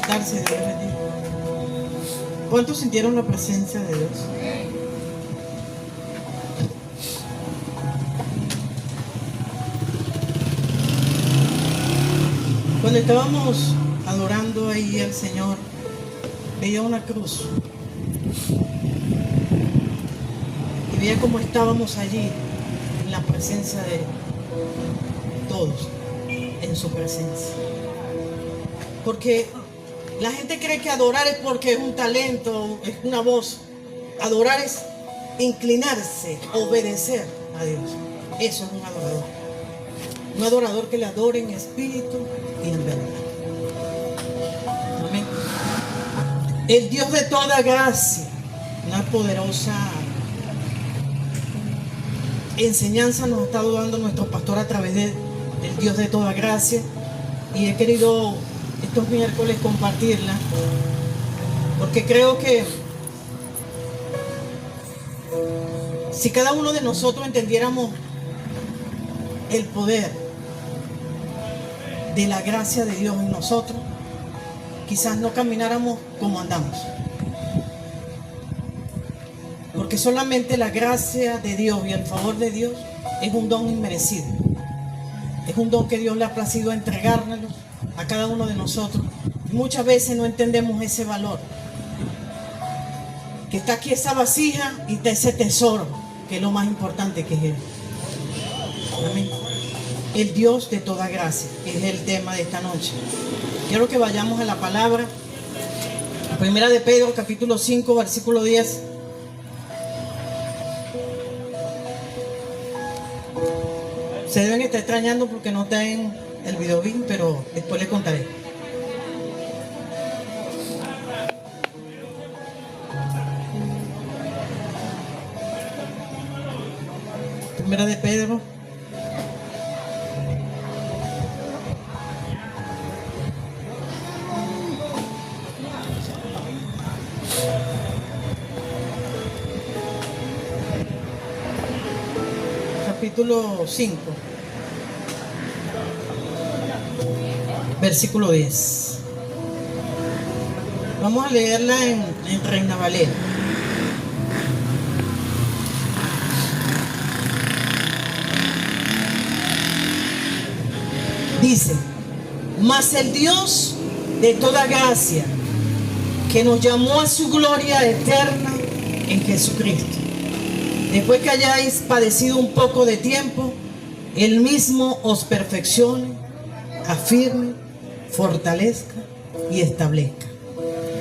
sentarse, Dios les bendiga. ¿Cuántos sintieron la presencia de Dios? Cuando estábamos adorando ahí al Señor, veía una cruz y veía cómo estábamos allí en la presencia de todos, en su presencia. Porque la gente cree que adorar es porque es un talento, es una voz. Adorar es inclinarse, obedecer a Dios. Eso es un adorador. Un adorador que le adore en espíritu y en verdad. Amén. El Dios de toda gracia, una poderosa enseñanza nos ha estado dando nuestro pastor a través del Dios de toda gracia, y he querido estos miércoles compartirla porque creo que si cada uno de nosotros entendiéramos el poder de la gracia de Dios en nosotros, quizás no camináramos como andamos. Porque solamente la gracia de Dios y el favor de Dios es un don inmerecido. Es un don que Dios le ha placido entregárnoslo a cada uno de nosotros. Y muchas veces no entendemos ese valor. Que está aquí esa vasija y está ese tesoro, que es lo más importante, que es Él. Amén. El Dios de toda gracia es el tema de esta noche. Quiero que vayamos a la palabra. Primera de Pedro, capítulo 5, versículo 10. Se deben estar extrañando porque no está en el video bien, pero después les contaré. Primera de Pedro. Capítulo 5, versículo 10. Vamos a leerla en Reina Valera. Dice: mas el Dios de toda gracia, que nos llamó a su gloria eterna en Jesucristo, después que hayáis padecido un poco de tiempo, Él mismo os perfeccione, afirme, fortalezca y establezca.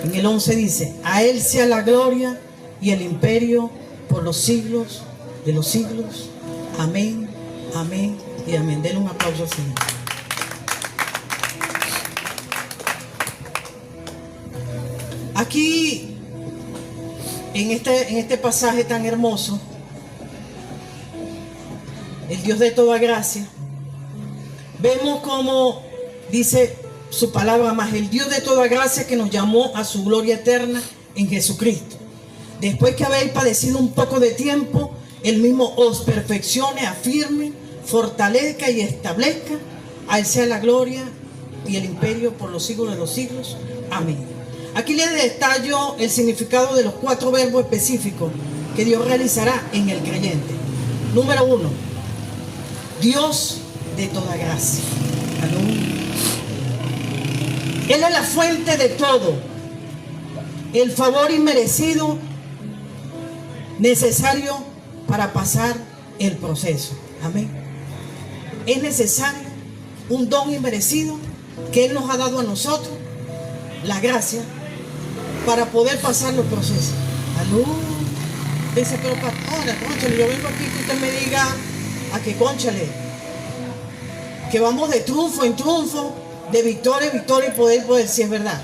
En el 11 dice: a Él sea la gloria y el imperio por los siglos de los siglos. Amén, amén y amén. Denle un aplauso al Señor. Aquí, en este pasaje tan hermoso, el Dios de toda gracia, vemos como dice su palabra: más el Dios de toda gracia, que nos llamó a su gloria eterna en Jesucristo, después que habéis padecido un poco de tiempo, Él mismo os perfeccione, afirme, fortalezca y establezca. A Él sea la gloria y el imperio por los siglos de los siglos. Amén. Aquí les detallo el significado de los 4 verbos específicos que Dios realizará en el creyente. Número 1, Dios de toda gracia. Él es la fuente de todo, el favor inmerecido necesario para pasar el proceso. Amén. Es necesario un don inmerecido que Él nos ha dado a nosotros, la gracia, para poder pasar los procesos. Aló. Dice: pero pastora, cónchale, yo vengo aquí que usted me diga a que, cónchale, que vamos de triunfo en triunfo, de victoria en victoria y poder en poder, si es verdad.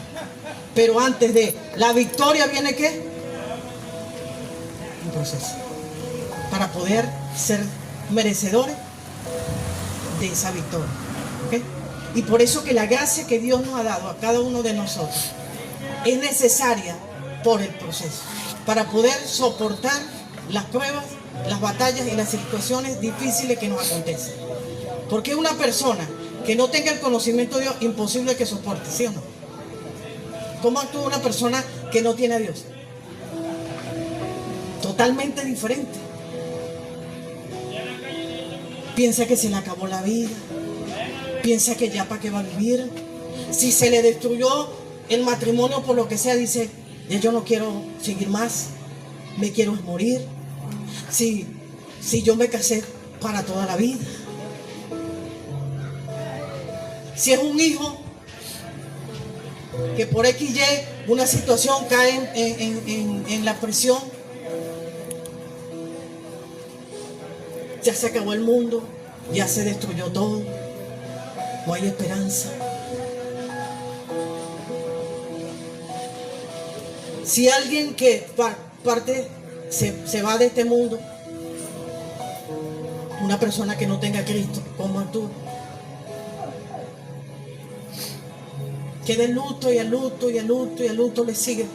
Pero antes de la victoria viene ¿qué? Un proceso. Para poder ser merecedores de esa victoria. ¿Okay? Y por eso que la gracia que Dios nos ha dado a cada uno de nosotros es necesaria por el proceso, para poder soportar las pruebas, las batallas y las situaciones difíciles que nos acontecen. Porque una persona que no tenga el conocimiento de Dios, imposible que soporte, ¿sí o no? ¿Cómo actúa una persona que no tiene a Dios? Totalmente diferente. Piensa que se le acabó la vida. Piensa que ya para qué va a vivir. Si se le destruyó el matrimonio por lo que sea, dice, ya yo no quiero seguir más, me quiero morir. Si yo me casé para toda la vida. Si es un hijo que por XY una situación cae en la prisión, ya se acabó el mundo, ya se destruyó todo, no hay esperanza. Si alguien que parte se va de este mundo, una persona que no tenga a Cristo, ¿cómo actúa? Queda en luto y al luto y al luto y al luto le sigue.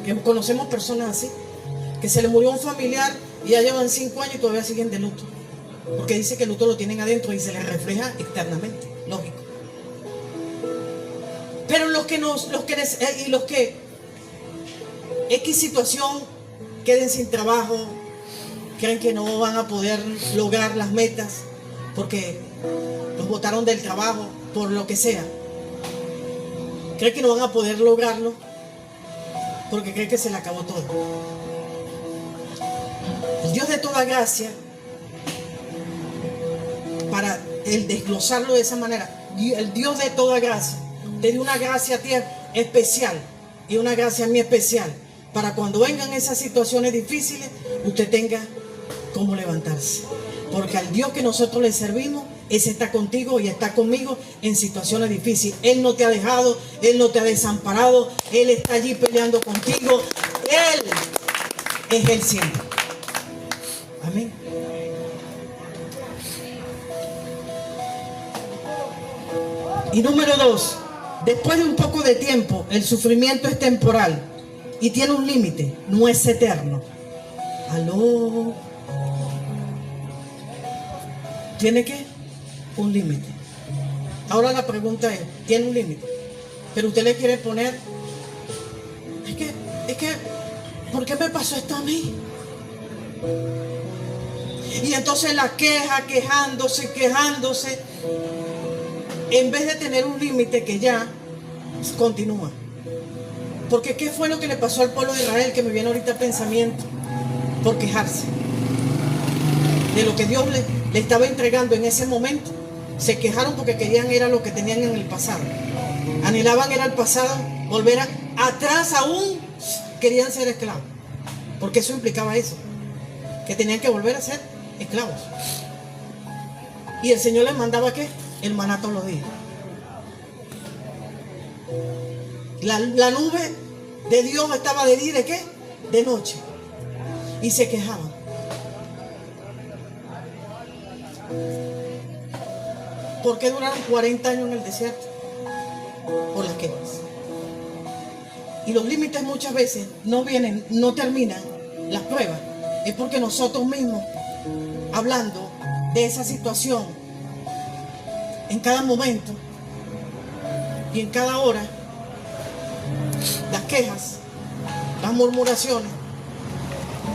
Que conocemos personas así, que se le murió un familiar y ya llevan 5 años y todavía siguen de luto, porque dice que el luto lo tienen adentro y se les refleja externamente, lógico. Pero los que X situación queden sin trabajo, creen que no van a poder lograr las metas porque los botaron del trabajo, por lo que sea. Creen que no van a poder lograrlo porque creen que se le acabó todo. El Dios de toda gracia, para el desglosarlo de esa manera, el Dios de toda gracia te dio una gracia a ti especial y una gracia a mí especial, para cuando vengan esas situaciones difíciles, usted tenga cómo levantarse. Porque al Dios que nosotros le servimos, ese está contigo y está conmigo en situaciones difíciles. Él no te ha dejado, Él no te ha desamparado, Él está allí peleando contigo. Él es Él siempre. Amén. Y número 2, después de un poco de tiempo, el sufrimiento es temporal y tiene un límite, no es eterno. ¿Aló? ¿Tiene qué? Un límite. Ahora la pregunta es, ¿tiene un límite? Pero usted le quiere poner, es que, ¿por qué me pasó esto a mí? Y entonces la queja, quejándose, en vez de tener un límite que ya continúa. Porque ¿qué fue lo que le pasó al pueblo de Israel? Que me viene ahorita el pensamiento, por quejarse de lo que Dios le estaba entregando en ese momento. Se quejaron porque querían era lo que tenían en el pasado. Anhelaban era el pasado, volver atrás aún, querían ser esclavos. Porque eso implicaba eso, que tenían que volver a ser esclavos. Y el Señor les mandaba ¿qué? El maná todos los días. La nube de Dios estaba de día, ¿de qué? De noche. Y se quejaban. ¿Por qué duraron 40 años en el desierto? Por las quejas. Y los límites muchas veces no terminan las pruebas. Es porque nosotros mismos, hablando de esa situación, en cada momento y en cada hora, las quejas, las murmuraciones,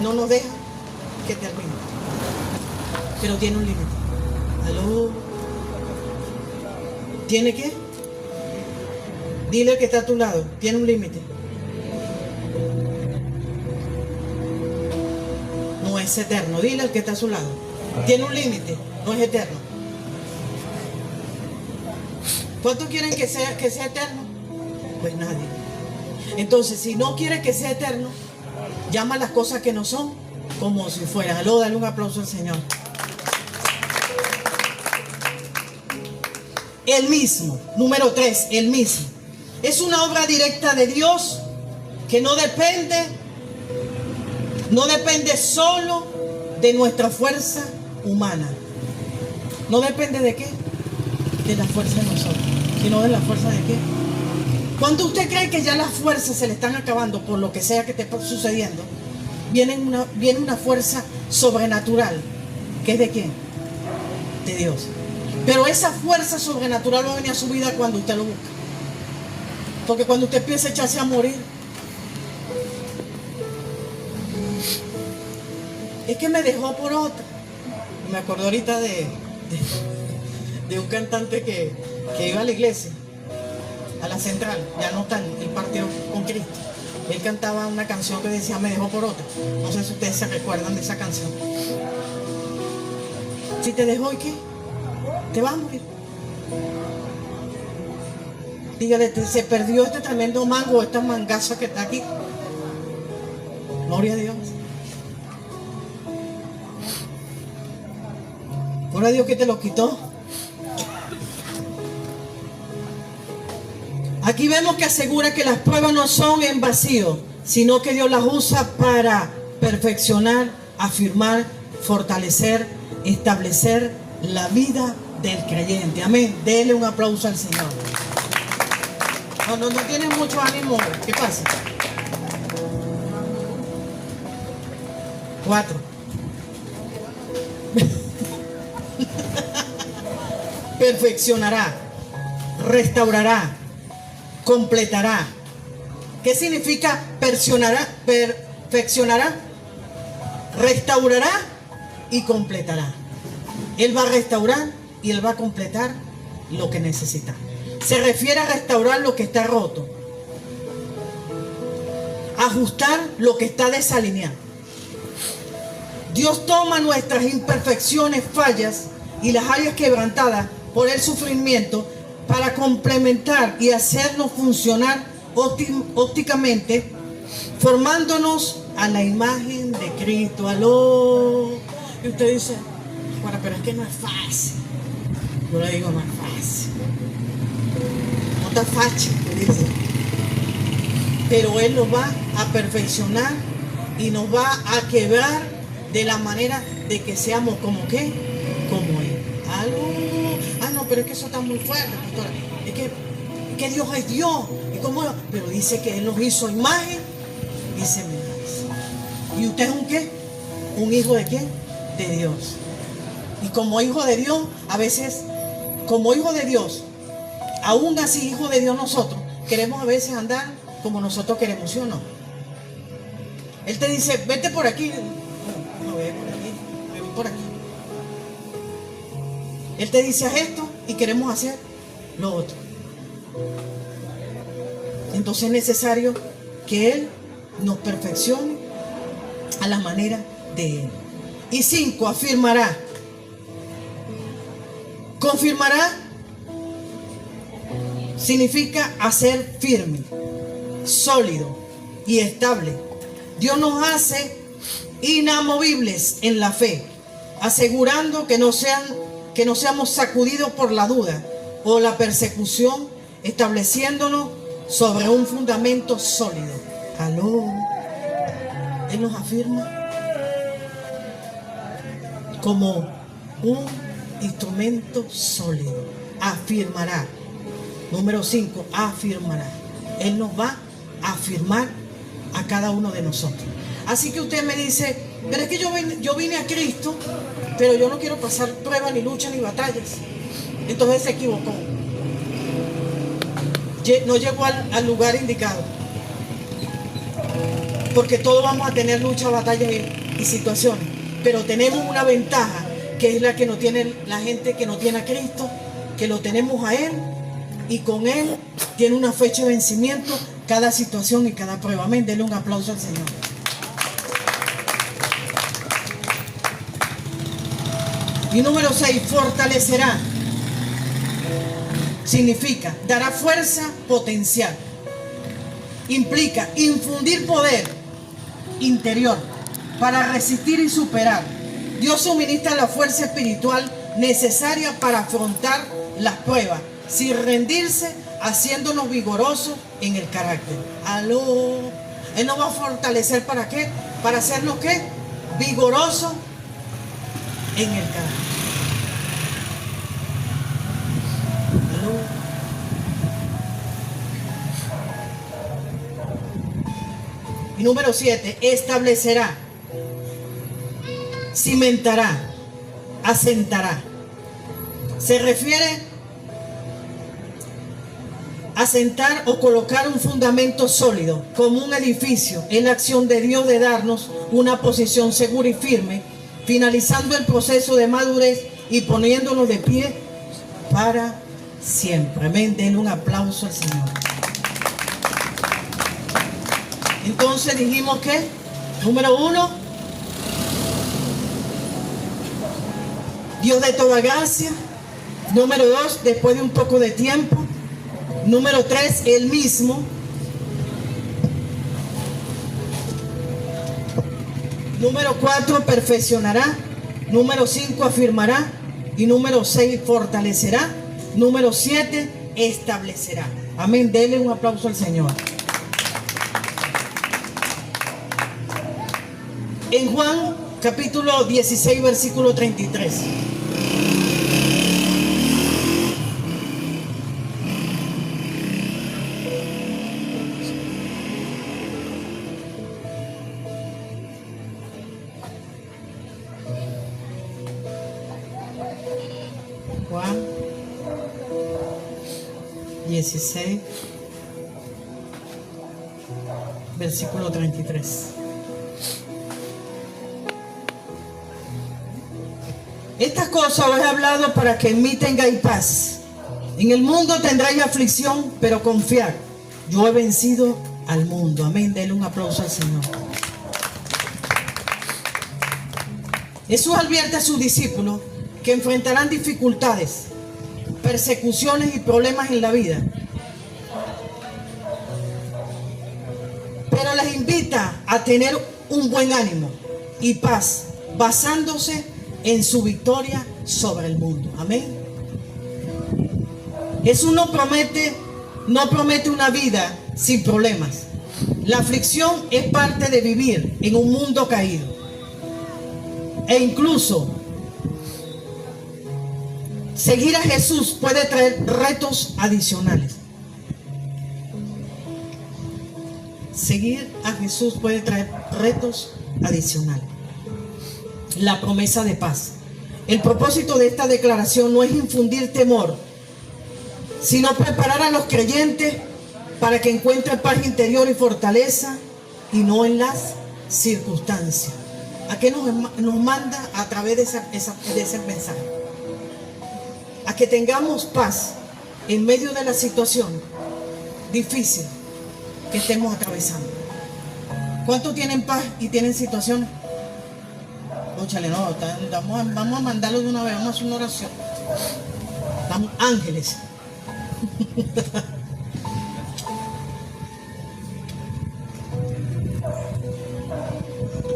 no nos dejan que termine. Pero tiene un límite. ¿Aló? ¿Tiene qué? Dile al que está a tu lado, tiene un límite. No es eterno. Dile al que está a su lado, tiene un límite, no es eterno. ¿Cuántos quieren que sea eterno? Pues nadie. Entonces, si no quiere que sea eterno, llama las cosas que no son como si fueran. Aló, dale un aplauso al Señor. El mismo, número 3, el mismo. Es una obra directa de Dios que no depende solo de nuestra fuerza humana. No depende de qué, de la fuerza de nosotros, sino de la fuerza de qué. Cuando usted cree que ya las fuerzas se le están acabando por lo que sea que esté sucediendo, viene una fuerza sobrenatural, que es de quién, de Dios. Pero esa fuerza sobrenatural va a venir a su vida cuando usted lo busca. Porque cuando usted empieza a echarse a morir, es que me dejó por otra. Me acuerdo ahorita de un cantante que iba a la iglesia, a la central, ya no tan, él partió con Cristo. Él cantaba una canción que decía me dejó por otra. No sé si ustedes se recuerdan de esa canción. Si te dejó, ¿y qué? Te vas a morir. Dígale, se perdió este tremendo mango, esta mangaza que está aquí. Gloria a Dios. Gloria a Dios que te lo quitó. Aquí vemos que asegura que las pruebas no son en vacío, sino que Dios las usa para perfeccionar, afirmar, fortalecer, establecer la vida del creyente. Amén. Dele un aplauso al Señor. Cuando no tienes mucho ánimo, ¿qué pasa? 4. Perfeccionará, restaurará, completará. ¿Qué significa perfeccionará? Restaurará y completará. Él va a restaurar y Él va a completar lo que necesita. Se refiere a restaurar lo que está roto, ajustar lo que está desalineado. Dios toma nuestras imperfecciones, fallas y las áreas quebrantadas por el sufrimiento para complementar y hacernos funcionar ópticamente, formándonos a la imagen de Cristo. Aló. Y usted dice, bueno, pero es que no es fácil. Yo le digo, no es fácil. No está fácil, le dice. Pero Él nos va a perfeccionar y nos va a quebrar de la manera de que seamos como ¿qué? Como Él. Algo. Ah, no, pero es que eso está muy fuerte, pastora. Es que Dios es Dios. ¿Y cómo? Pero dice que Él nos hizo imagen y semejanza. ¿Y usted es un qué? ¿Un hijo de quién? De Dios. Y como hijo de Dios, a veces, como hijo de Dios, aún así hijo de Dios nosotros, queremos a veces andar como nosotros queremos, ¿sí o no? Él te dice, vete por aquí. No, ve por aquí, me voy por aquí. Él te dice, haz esto y queremos hacer lo otro. Entonces es necesario que Él nos perfeccione a la manera de Él. Y 5, afirmará. Confirmará significa hacer firme, sólido y estable. Dios nos hace inamovibles en la fe, asegurando que no seamos sacudidos por la duda o la persecución, estableciéndonos sobre un fundamento sólido. Aló. Él nos afirma como un instrumento sólido. Afirmará. Número 5, afirmará. Él nos va a afirmar a cada uno de nosotros. Así que usted me dice, pero es que yo vine a Cristo, pero yo no quiero pasar pruebas, ni luchas, ni batallas. Entonces se equivocó. No llegó al lugar indicado. Porque todos vamos a tener luchas, batallas y situaciones. Pero tenemos una ventaja, que es la que no tiene la gente que no tiene a Cristo, que lo tenemos a Él, y con Él tiene una fecha de vencimiento cada situación y cada prueba. Amén. Denle un aplauso al Señor. Y número 6, fortalecerá. Significa, dará fuerza potencial. Implica infundir poder interior para resistir y superar. Dios suministra la fuerza espiritual necesaria para afrontar las pruebas, sin rendirse, haciéndonos vigorosos en el carácter. Aló. Él nos va a fortalecer, ¿para qué? Para hacernos ¿qué? Vigorosos en el carácter. Aló. Y número 7, establecerá, cimentará, asentará. Se refiere asentar o colocar un fundamento sólido, como un edificio. Es la acción de Dios de darnos una posición segura y firme, finalizando el proceso de madurez y poniéndonos de pie para siempre. Amén. Denle un aplauso al Señor. Entonces dijimos que, número 1, Dios de toda gracia. Número 2, después de un poco de tiempo. Número 3, Él mismo. Número 4, perfeccionará. Número 5, afirmará. Y número 6, fortalecerá. Número 7, establecerá. Amén. Denle un aplauso al Señor. En Juan capítulo 16, versículo 33. Juan 16, versículo 33. Estas cosas os he hablado para que en mí tengáis paz. En el mundo tendráis aflicción, pero confiad, yo he vencido al mundo. Amén. Denle un aplauso al Señor. Jesús advierte a sus discípulos que enfrentarán dificultades, persecuciones y problemas en la vida, pero les invita a tener un buen ánimo y paz, basándose en su victoria sobre el mundo. Amén. Jesús no promete una vida sin problemas. La aflicción es parte de vivir en un mundo caído, e incluso seguir a Jesús puede traer retos adicionales. Seguir a Jesús puede traer retos adicionales. La promesa de paz. El propósito de esta declaración no es infundir temor, sino preparar a los creyentes para que encuentren paz interior y fortaleza, y no en las circunstancias. ¿A qué nos manda a través de ese mensaje? A que tengamos paz en medio de la situación difícil que estemos atravesando. ¿Cuántos tienen paz y tienen situaciones? Óchale, no, vamos a mandarlo de una vez, vamos a hacer una oración. Estamos ángeles.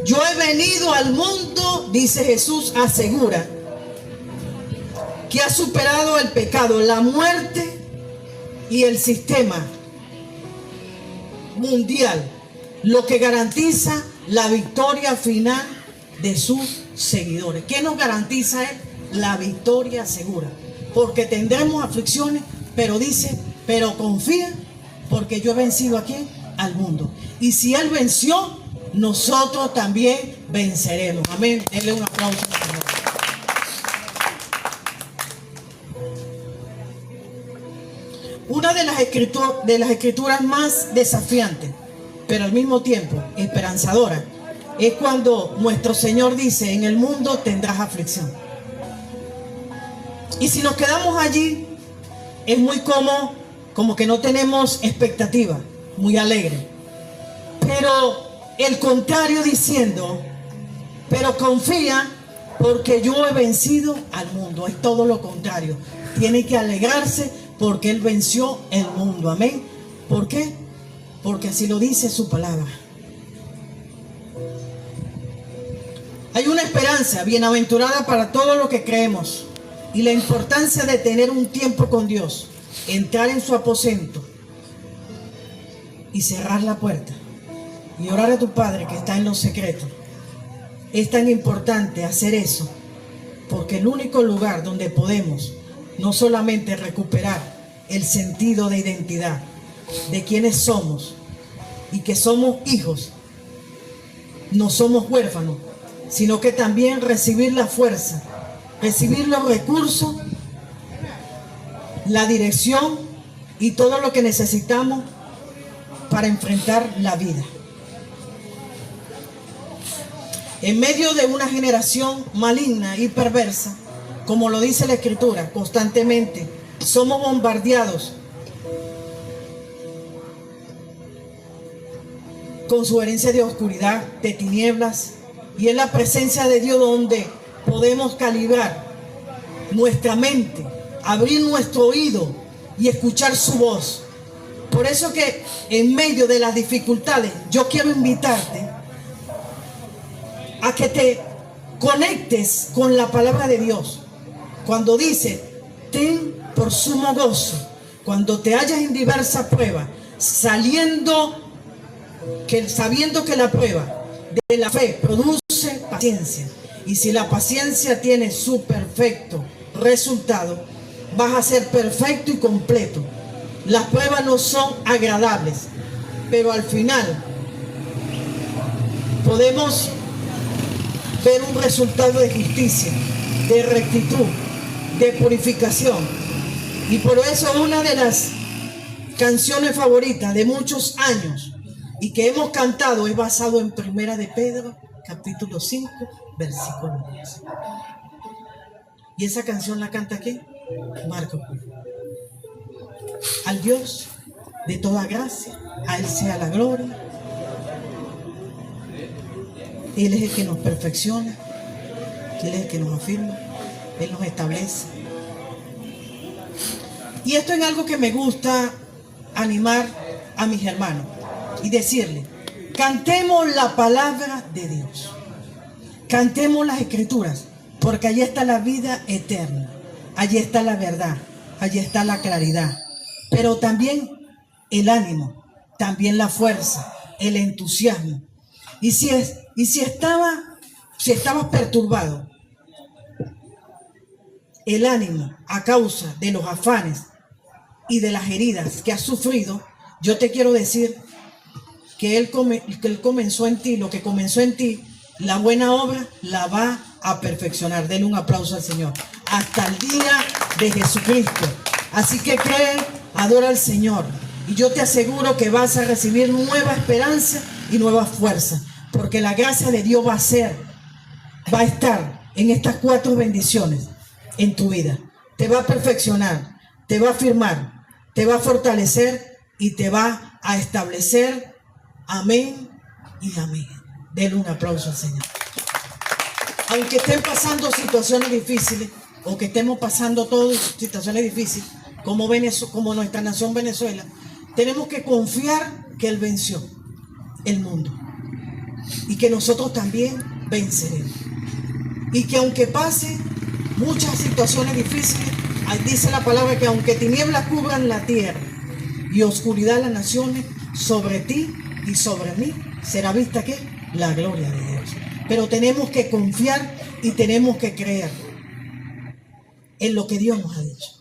Yo he venido al mundo, dice Jesús, asegura, que ha superado el pecado, la muerte y el sistema mundial, lo que garantiza la victoria final de sus seguidores. ¿Qué nos garantiza él? La victoria segura. Porque tendremos aflicciones, pero dice, pero confía, porque yo he vencido aquí al mundo. Y si él venció, nosotros también venceremos. Amén. Denle un aplauso al Señor. Una de las escrituras más desafiantes, pero al mismo tiempo esperanzadora, es cuando nuestro Señor dice, en el mundo tendrás aflicción. Y si nos quedamos allí, es muy como que no tenemos expectativa, muy alegre. Pero el contrario diciendo, pero confía porque yo he vencido al mundo. Es todo lo contrario. Tiene que alegrarse porque Él venció el mundo. Amén. ¿Por qué? Porque así lo dice su palabra. Hay una esperanza bienaventurada para todo lo que creemos, y la importancia de tener un tiempo con Dios, entrar en su aposento y cerrar la puerta y orar a tu Padre que está en los secretos. Es tan importante hacer eso, porque el único lugar donde podemos no solamente recuperar el sentido de identidad de quienes somos y que somos hijos, no somos huérfanos, sino que también recibir la fuerza, recibir los recursos, la dirección y todo lo que necesitamos para enfrentar la vida. En medio de una generación maligna y perversa, como lo dice la Escritura, constantemente somos bombardeados con sugerencias de oscuridad, de tinieblas, y es la presencia de Dios donde podemos calibrar nuestra mente, abrir nuestro oído y escuchar su voz. Por eso que en medio de las dificultades, yo quiero invitarte a que te conectes con la palabra de Dios. Cuando dice, ten por sumo gozo, cuando te hallas en diversas pruebas, sabiendo que la prueba de la fe produce paciencia. Y si la paciencia tiene su perfecto resultado, vas a ser perfecto y completo. Las pruebas no son agradables, pero al final podemos ver un resultado de justicia, de rectitud, de purificación. Y por eso una de las canciones favoritas de muchos años y que hemos cantado es basado en Primera de Pedro, capítulo 5, versículo 10. Y esa canción la canta ¿quién? Marco. Al Dios de toda gracia, a Él sea la gloria. Él es el que nos perfecciona, Él es el que nos afirma, Él nos establece. Y esto es algo que me gusta animar a mis hermanos y decirles, cantemos la palabra de Dios, cantemos las Escrituras, porque allí está la vida eterna, allí está la verdad, allí está la claridad, pero también el ánimo, también la fuerza, el entusiasmo. Y si estabas perturbado, el ánimo a causa de los afanes y de las heridas que has sufrido, yo te quiero decir que Él comenzó en ti, lo que comenzó en ti, la buena obra la va a perfeccionar. Denle un aplauso al Señor. Hasta el día de Jesucristo. Así que cree, adora al Señor. Y yo te aseguro que vas a recibir nueva esperanza y nueva fuerza. Porque la gracia de Dios va a estar en estas 4 bendiciones en tu vida. Te va a perfeccionar, te va a afirmar, te va a fortalecer y te va a establecer. Amén y amén. Denle un aplauso al Señor. Aunque estén pasando situaciones difíciles, o que estemos pasando todas situaciones difíciles, como nuestra nación Venezuela, tenemos que confiar que Él venció el mundo y que nosotros también venceremos. Y que aunque pase muchas situaciones difíciles, dice la palabra que aunque tinieblas cubran la tierra y oscuridad las naciones, sobre ti y sobre mí será vista ¿qué? La gloria de Dios. Pero tenemos que confiar y tenemos que creer en lo que Dios nos ha dicho.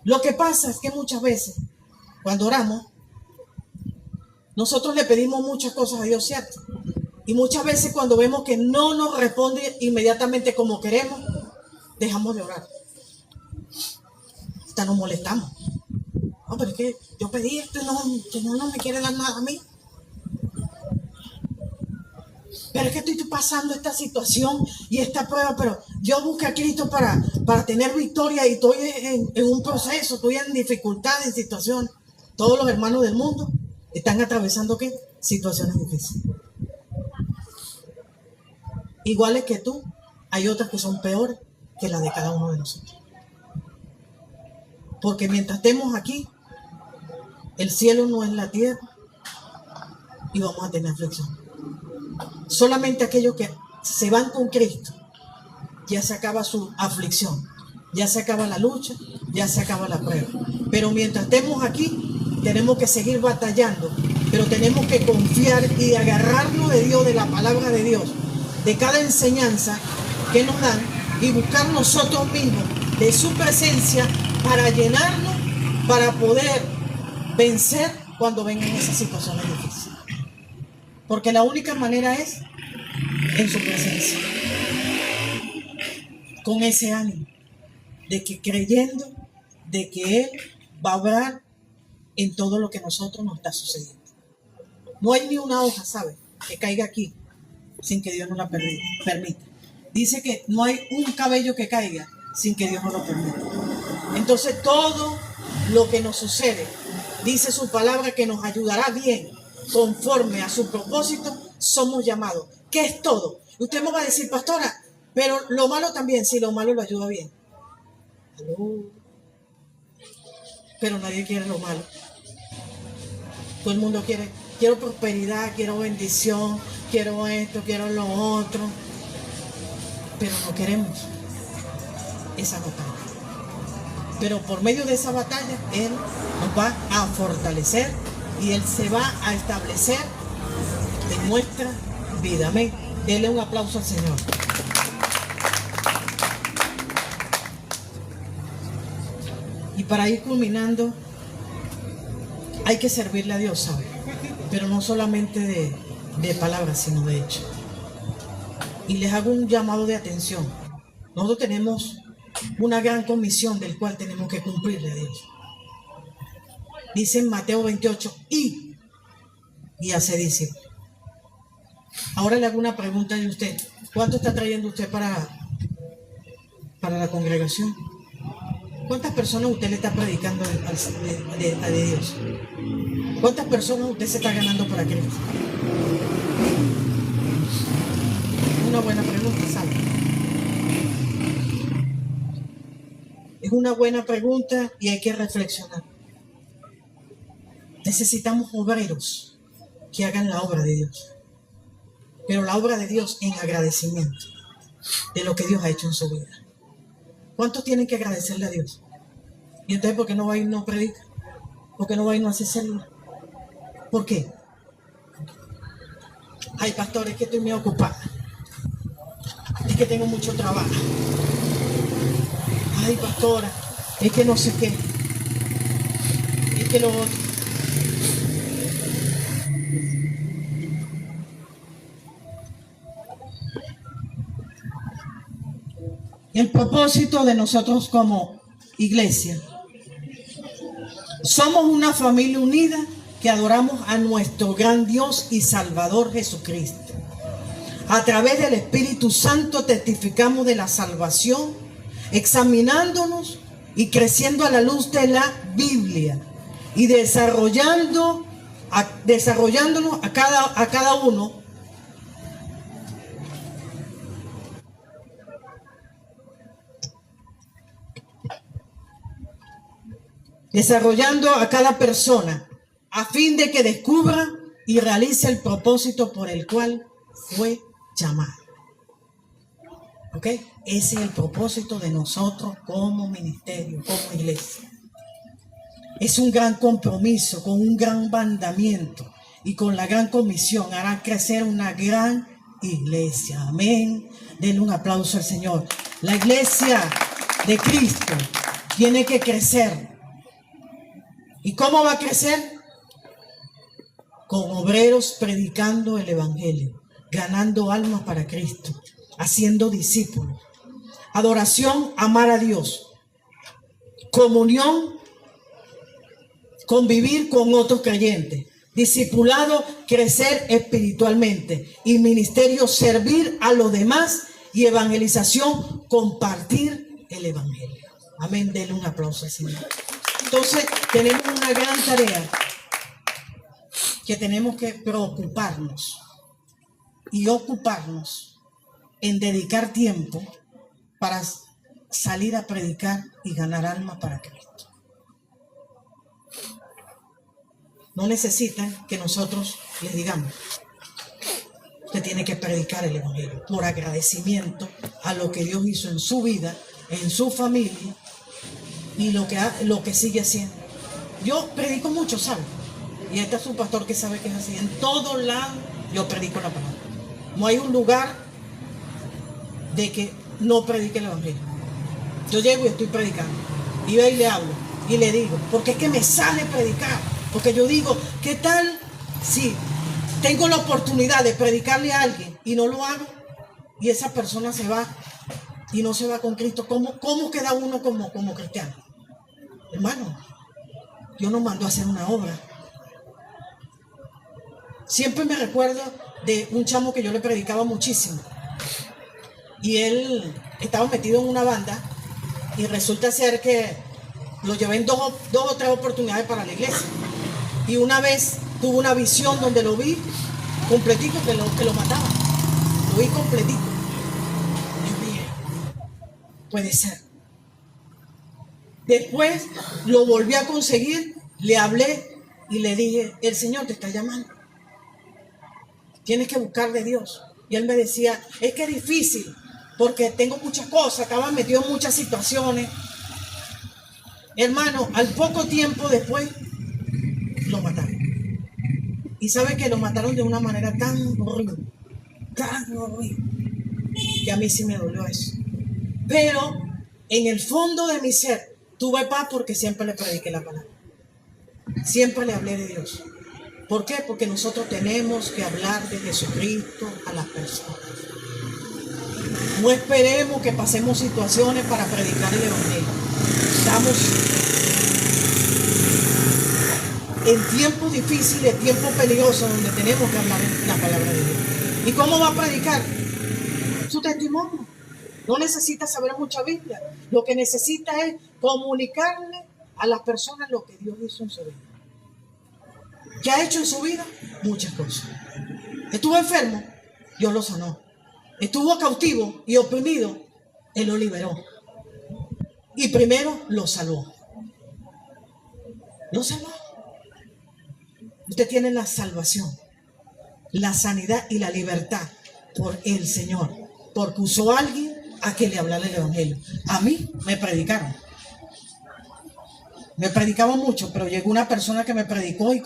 Lo que pasa es que muchas veces cuando oramos, nosotros le pedimos muchas cosas a Dios, ¿cierto? Y muchas veces cuando vemos que no nos responde inmediatamente como queremos, dejamos de orar. Hasta nos molestamos. No, pero es que yo pedí esto y Señor no me quiere dar nada a mí. Pero es que estoy pasando esta situación y esta prueba, pero yo busqué a Cristo para tener victoria y estoy en un proceso, estoy en dificultades, en situaciones. Todos los hermanos del mundo están atravesando ¿qué? Situaciones difíciles. Iguales que tú, hay otras que son peores que las de cada uno de nosotros. Porque mientras estemos aquí, el cielo no es la tierra y vamos a tener aflicción. Solamente aquellos que se van con Cristo, ya se acaba su aflicción, ya se acaba la lucha, ya se acaba la prueba. Pero mientras estemos aquí, tenemos que seguir batallando, pero tenemos que confiar y agarrarnos de Dios, de la palabra de Dios, de cada enseñanza que nos dan y buscar nosotros mismos de su presencia para llenarnos, para poder vencer cuando vengan esas situaciones difíciles. Porque la única manera es en su presencia, con ese ánimo de que creyendo de que Él va a obrar en todo lo que a nosotros nos está sucediendo. No hay ni una hoja, ¿sabe?, que caiga aquí sin que Dios nos la permita. Dice que no hay un cabello que caiga sin que Dios nos lo permita. Entonces todo lo que nos sucede, dice su palabra que nos ayudará bien, conforme a su propósito, somos llamados. ¿Qué es todo? Usted me va a decir, pastora, pero lo malo también, sí, lo malo lo ayuda bien. Pero nadie quiere lo malo. Todo el mundo quiero prosperidad, quiero bendición, quiero esto, quiero lo otro. Pero no queremos esa batalla. Pero por medio de esa batalla, Él nos va a fortalecer y Él se va a establecer en nuestra vida. Amén. Denle un aplauso al Señor. Y para ir culminando, hay que servirle a Dios, ¿sabe? Pero no solamente de palabras, sino de hecho. Y les hago un llamado de atención. Nosotros tenemos una gran comisión del cual tenemos que cumplirle a Dios. Dice en Mateo 28, y hace discípulos. Ahora le hago una pregunta a usted. ¿Cuánto está trayendo usted para la congregación? ¿Cuántas personas usted le está predicando de Dios? ¿Cuántas personas usted se está ganando para Cristo? Una buena pregunta, ¿sabe? Es una buena pregunta y hay que reflexionar. Necesitamos obreros que hagan la obra de Dios. Pero la obra de Dios en agradecimiento de lo que Dios ha hecho en su vida. ¿Cuántos tienen que agradecerle a Dios? ¿Y entonces por qué no va y no predica? ¿Por qué no va y no hace célula? ¿Por qué? Ay, pastor, es que estoy muy ocupada. Es que tengo mucho trabajo. Ay, pastora, es que no sé qué. Es que lo otro. El propósito de nosotros como iglesia. Somos una familia unida que adoramos a nuestro gran Dios y Salvador Jesucristo. A través del Espíritu Santo testificamos de la salvación, examinándonos y creciendo a la luz de la Biblia y desarrollándonos a cada uno desarrollando a cada persona a fin de que descubra y realice el propósito por el cual fue llamado. ¿Ok? Ese es el propósito de nosotros como ministerio, como iglesia. Es un gran compromiso con un gran mandamiento y con la gran comisión hará crecer una gran iglesia. Amén. Denle un aplauso al Señor. La iglesia de Cristo tiene que crecer. ¿Y cómo va a crecer? Con obreros predicando el evangelio, ganando almas para Cristo, haciendo discípulos, adoración, amar a Dios, comunión, convivir con otros creyentes, discipulado, crecer espiritualmente y ministerio, servir a los demás y evangelización, compartir el evangelio. Amén. Denle un aplauso al Señor. Entonces tenemos una gran tarea que tenemos que preocuparnos y ocuparnos en dedicar tiempo para salir a predicar y ganar almas para Cristo. No necesitan que nosotros les digamos que tiene que predicar el evangelio por agradecimiento a lo que Dios hizo en su vida, en su familia y lo que sigue haciendo. Yo predico mucho, ¿sabe? Y este es un pastor que sabe que es así. En todos lados yo predico la palabra. No hay un lugar de que no predique el evangelio. Yo llego y estoy predicando. Y yo ahí le hablo y le digo, porque es que me sale predicar. Porque yo digo, ¿qué tal si tengo la oportunidad de predicarle a alguien y no lo hago? Y esa persona se va y no se va con Cristo. ¿Cómo queda uno como cristiano? Hermano, Dios nos mandó a hacer una obra. Siempre me recuerdo de un chamo que yo le predicaba muchísimo. Y él estaba metido en una banda y resulta ser que lo llevé en dos o tres oportunidades para la iglesia. Y una vez tuve una visión donde lo vi completico, que lo mataba. Lo vi completico. Yo dije, puede ser. Después lo volví a conseguir, le hablé y le dije, el Señor te está llamando. Tienes que buscar de Dios. Y él me decía, es que es difícil, porque tengo muchas cosas, estaba metido en muchas situaciones. Hermano, al poco tiempo después, lo mataron. Y sabe que lo mataron de una manera tan horrible, que a mí sí me dolió eso. Pero en el fondo de mi ser, tuve paz porque siempre le prediqué la palabra. Siempre le hablé de Dios. ¿Por qué? Porque nosotros tenemos que hablar de Jesucristo a las personas. No esperemos que pasemos situaciones para predicar el evangelio. Estamos en tiempos difíciles, tiempos peligrosos, donde tenemos que hablar la palabra de Dios. ¿Y cómo va a predicar? Su testimonio. No necesita saber mucha Biblia. Lo que necesita es comunicarle a las personas lo que Dios hizo en su vida. ¿Qué ha hecho en su vida? Muchas cosas. Estuvo enfermo, Dios lo sanó. Estuvo cautivo y oprimido, Él lo liberó. Y primero lo salvó. Lo salvó. Usted tiene la salvación, la sanidad y la libertad por el Señor, porque usó a alguien a que le hablara el evangelio. A mí me predicaron. Me predicaban mucho, pero llegó una persona que me predicó y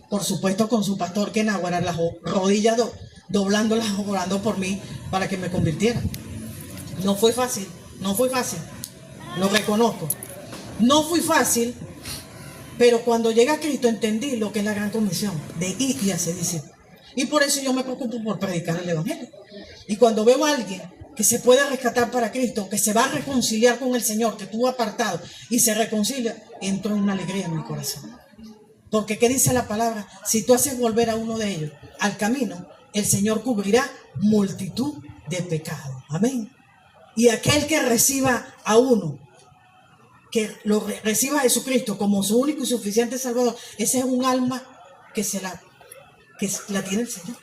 por supuesto con su pastor que naguará las rodillas doblándolas, orando por mí para que me convirtiera. No fue fácil, lo reconozco. No fue fácil, pero cuando llegué a Cristo entendí lo que es la gran comisión de ir y hacer discípulos. Y por eso yo me preocupo por predicar el evangelio. Y cuando veo a alguien que se puede rescatar para Cristo, que se va a reconciliar con el Señor, que estuvo apartado y se reconcilia, entro en una alegría en mi corazón. Porque ¿qué dice la palabra? Si tú haces volver a uno de ellos al camino, el Señor cubrirá multitud de pecados. Amén. Y aquel que reciba a uno, que lo reciba a Jesucristo como su único y suficiente Salvador, ese es un alma que la tiene el Señor.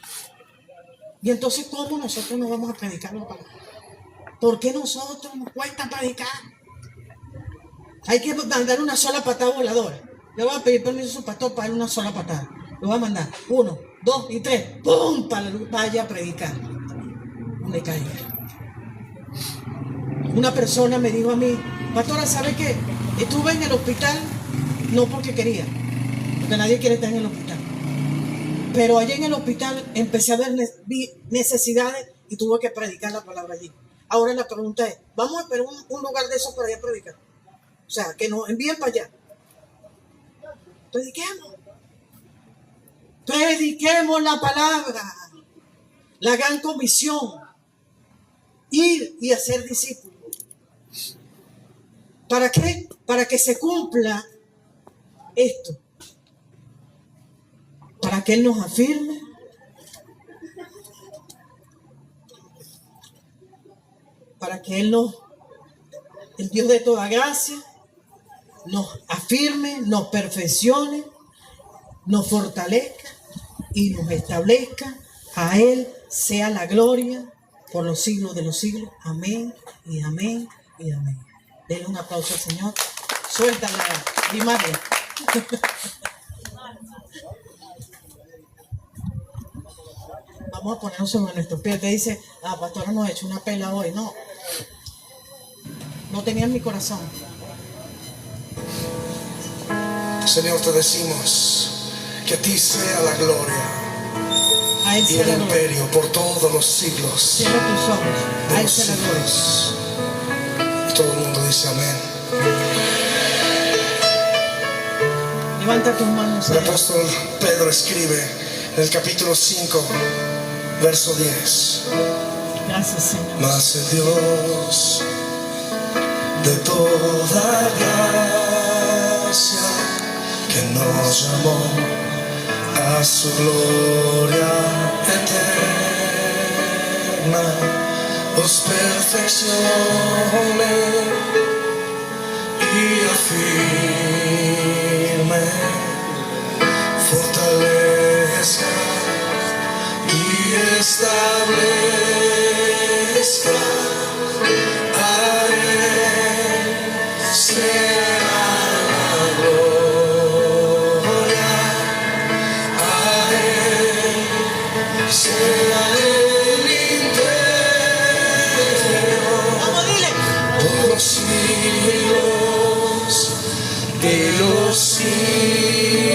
Y entonces, ¿cómo nosotros nos vamos a predicar la palabra? ¿Por qué nosotros nos cuesta predicar? Hay que mandar una sola patada voladora. Le voy a pedir permiso a su pastor para dar una sola patada. Lo voy a mandar 1, 2 y 3. ¡Pum! Para que vaya a predicar. Donde caiga. Una persona me dijo a mí, pastora, ¿sabe qué? Estuve en el hospital, no porque quería, porque nadie quiere estar en el hospital. Pero allá en el hospital empecé a ver necesidades y tuve que predicar la palabra allí. Ahora la pregunta es, ¿vamos a esperar un lugar de eso para ir a predicar? O sea, que nos envíen para allá. Prediquemos la palabra, la gran comisión, ir y hacer discípulos. ¿Para qué? Para que se cumpla esto, para que Él nos afirme, para que el Dios de toda gracia, nos afirme, nos perfeccione, nos fortalezca y nos establezca. A Él sea la gloria por los siglos de los siglos. Amén y amén y amén. Denle un aplauso al Señor. Suéltala, primaria. Vamos a ponernos sobre nuestros pies. Te dice, pastora, nos ha hecho una pela hoy. No tenía en mi corazón. Señor, te decimos que a ti sea la gloria A Él y sea el la gloria. imperio por todos los siglos. Cierra tus ojos. A Él sea la gloria. Y todo el mundo dice amén. Levanta tus manos. El apóstol Pedro escribe en el capítulo 5, verso 10. Gracias, Señor. Mas el Dios de toda gracia que nos llamó a su gloria eterna, os perfeccione y afirme, fortalezca y establezca. A Él sea la gloria, a Él sea el imperio Vamos, dile. por los siglos de los siglos.